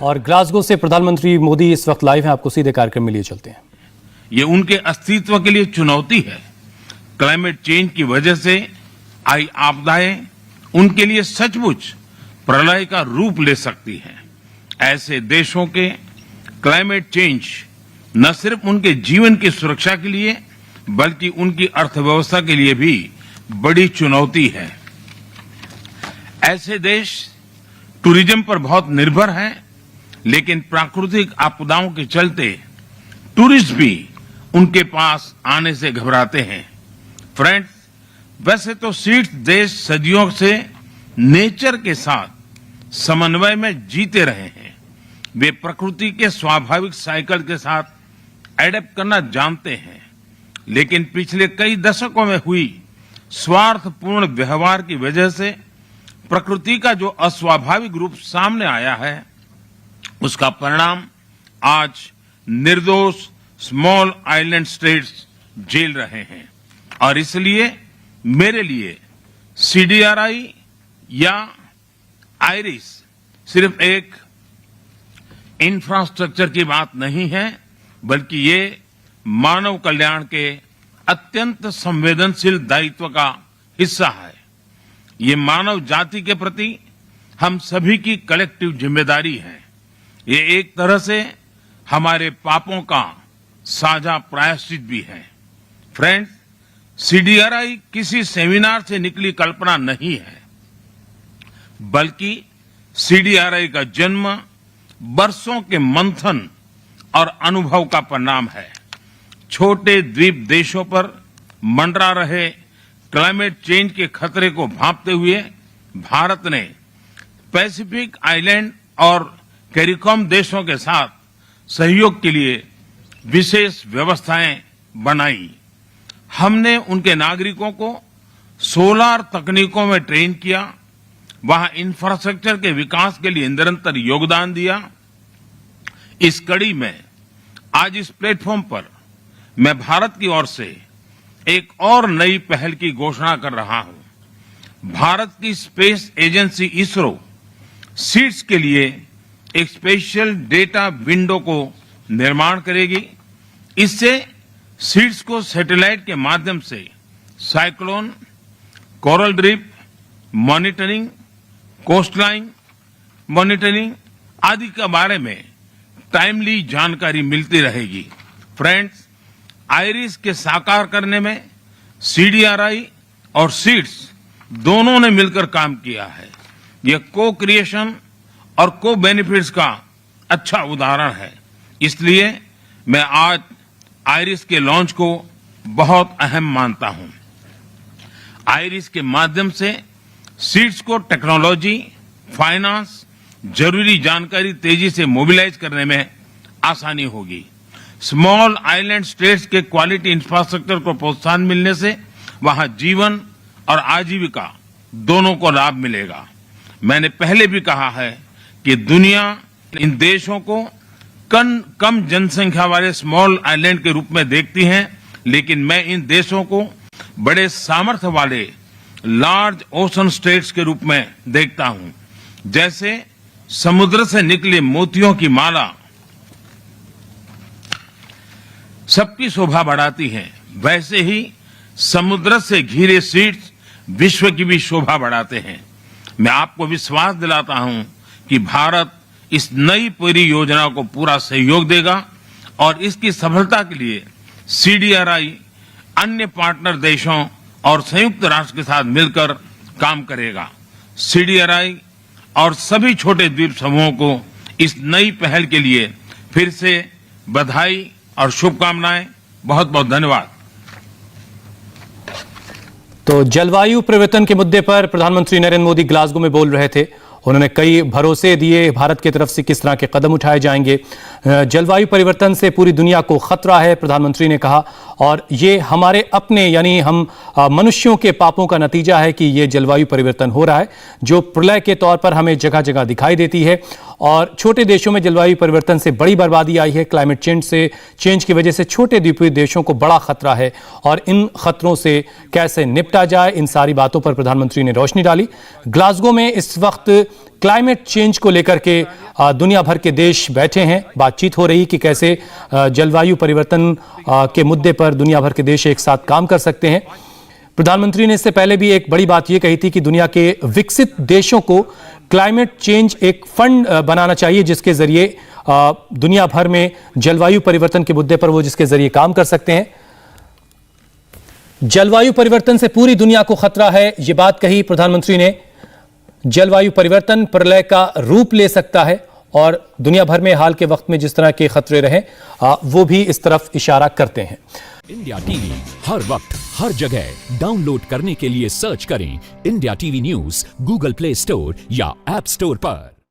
और ग्लासगो से प्रधानमंत्री मोदी इस वक्त लाइव हैं, आपको सीधे कार्यक्रम में लिए चलते हैं। ये उनके अस्तित्व के लिए चुनौती है। क्लाइमेट चेंज की वजह से आई आपदाएं उनके लिए सचमुच प्रलय का रूप ले सकती हैं। ऐसे देशों के क्लाइमेट चेंज न सिर्फ उनके जीवन की सुरक्षा के लिए बल्कि उनकी अर्थव्यवस्था के लिए भी बड़ी चुनौती है। ऐसे देश टूरिज्म पर बहुत निर्भर हैं, लेकिन प्राकृतिक आपदाओं के चलते टूरिस्ट भी उनके पास आने से घबराते हैं। फ्रेंड्स, वैसे तो सीड्स देश सदियों से नेचर के साथ समन्वय में जीते रहे हैं। वे प्रकृति के स्वाभाविक साइकिल के साथ एडेप्ट करना जानते हैं, लेकिन पिछले कई दशकों में हुई स्वार्थपूर्ण व्यवहार की वजह से प्रकृति का जो अस्वाभाविक रूप सामने आया है, उसका परिणाम आज निर्दोष स्मॉल आइलैंड स्टेट्स झेल रहे हैं। और इसलिए मेरे लिए CDRI या आयरिस सिर्फ एक इंफ्रास्ट्रक्चर की बात नहीं है, बल्कि ये मानव कल्याण के अत्यंत संवेदनशील दायित्व का हिस्सा है। ये मानव जाति के प्रति हम सभी की कलेक्टिव जिम्मेदारी है। ये एक तरह से हमारे पापों का साझा प्रायश्चित भी है। फ्रेंड्स, CDRI किसी सेमिनार से निकली कल्पना नहीं है, बल्कि CDRI का जन्म बरसों के मंथन और अनुभव का परिणाम है। छोटे द्वीप देशों पर मंडरा रहे क्लाइमेट चेंज के खतरे को भांपते हुए भारत ने पैसिफिक आइलैंड और कैरिकॉम देशों के साथ सहयोग के लिए विशेष व्यवस्थाएं बनाई। हमने उनके नागरिकों को सोलर तकनीकों में ट्रेन किया, वहां इंफ्रास्ट्रक्चर के विकास के लिए निरंतर योगदान दिया। इस कड़ी में आज इस प्लेटफॉर्म पर मैं भारत की ओर से एक और नई पहल की घोषणा कर रहा हूं। भारत की स्पेस एजेंसी इसरो सीड्स के लिए एक स्पेशल डेटा विंडो को निर्माण करेगी। इससे सीड्स को सैटेलाइट के माध्यम से cyclone, coral reef monitoring, coastline monitoring आदि के बारे में टाइमली जानकारी मिलती रहेगी। फ्रेंड्स, आयरिस के साकार करने में CDRI और सीड्स दोनों ने मिलकर काम किया है। यह को क्रिएशन और को बेनिफिट्स का अच्छा उदाहरण है। इसलिए मैं आज आयरिस के लॉन्च को बहुत अहम मानता हूं। आयरिस के माध्यम से सीड्स को टेक्नोलॉजी, फाइनेंस, जरूरी जानकारी तेजी से मोबिलाइज करने में आसानी होगी। स्मॉल आइलैंड स्टेट्स के क्वालिटी इंफ्रास्ट्रक्चर को प्रोत्साहन मिलने से वहां जीवन और आजीविका दोनों को लाभ मिलेगा। मैंने पहले भी कहा है कि दुनिया इन देशों को कम जनसंख्या वाले स्मॉल आइलैंड के रूप में देखती है, लेकिन मैं इन देशों को बड़े सामर्थ्य वाले लार्ज ओशन स्टेट्स के रूप में देखता हूं। जैसे समुद्र से निकले मोतियों की माला सबकी शोभा बढ़ाती है, वैसे ही समुद्र से घिरे सीड्स विश्व की भी शोभा बढ़ाते हैं। मैं आपको विश्वास दिलाता हूं कि भारत इस नई परियोजना को पूरा सहयोग देगा और इसकी सफलता के लिए CDRI अन्य पार्टनर देशों और संयुक्त राष्ट्र के साथ मिलकर काम करेगा। CDRI और सभी छोटे द्वीप समूहों को इस नई पहल के लिए फिर से बधाई और शुभकामनाएं। बहुत बहुत धन्यवाद। तो जलवायु परिवर्तन के मुद्दे पर प्रधानमंत्री नरेंद्र मोदी ग्लासगो में बोल रहे थे। उन्होंने कई भरोसे दिए भारत की तरफ से किस तरह के कदम उठाए जाएंगे। जलवायु परिवर्तन से पूरी दुनिया को खतरा है, प्रधानमंत्री ने कहा, और ये हमारे अपने यानी हम मनुष्यों के पापों का नतीजा है कि ये जलवायु परिवर्तन हो रहा है, जो प्रलय के तौर पर हमें जगह जगह दिखाई देती है। और छोटे देशों में जलवायु परिवर्तन से बड़ी बर्बादी आई है। क्लाइमेट चेंज की वजह से छोटे द्वीपीय देशों को बड़ा खतरा है और इन खतरों से कैसे निपटा जाए, इन सारी बातों पर प्रधानमंत्री ने रोशनी डाली। ग्लासगो में इस वक्त क्लाइमेट चेंज को लेकर के दुनिया भर के देश बैठे हैं। बातचीत हो रही कि कैसे जलवायु परिवर्तन के मुद्दे पर दुनिया भर के देश एक साथ काम कर सकते हैं। प्रधानमंत्री ने इससे पहले भी एक बड़ी बात यह कही थी कि दुनिया के विकसित देशों को क्लाइमेट चेंज एक फंड बनाना चाहिए, जिसके जरिए दुनिया भर में जलवायु परिवर्तन के मुद्दे पर वो जिसके जरिए काम कर सकते हैं। जलवायु परिवर्तन से पूरी दुनिया को खतरा है, ये बात कही प्रधानमंत्री ने। जलवायु परिवर्तन प्रलय का रूप ले सकता है और दुनिया भर में हाल के वक्त में जिस तरह के खतरे रहे वो भी इस तरफ इशारा करते हैं। इंडिया टीवी हर वक्त हर जगह डाउनलोड करने के लिए सर्च करें India TV news Google play store या ऐप स्टोर पर।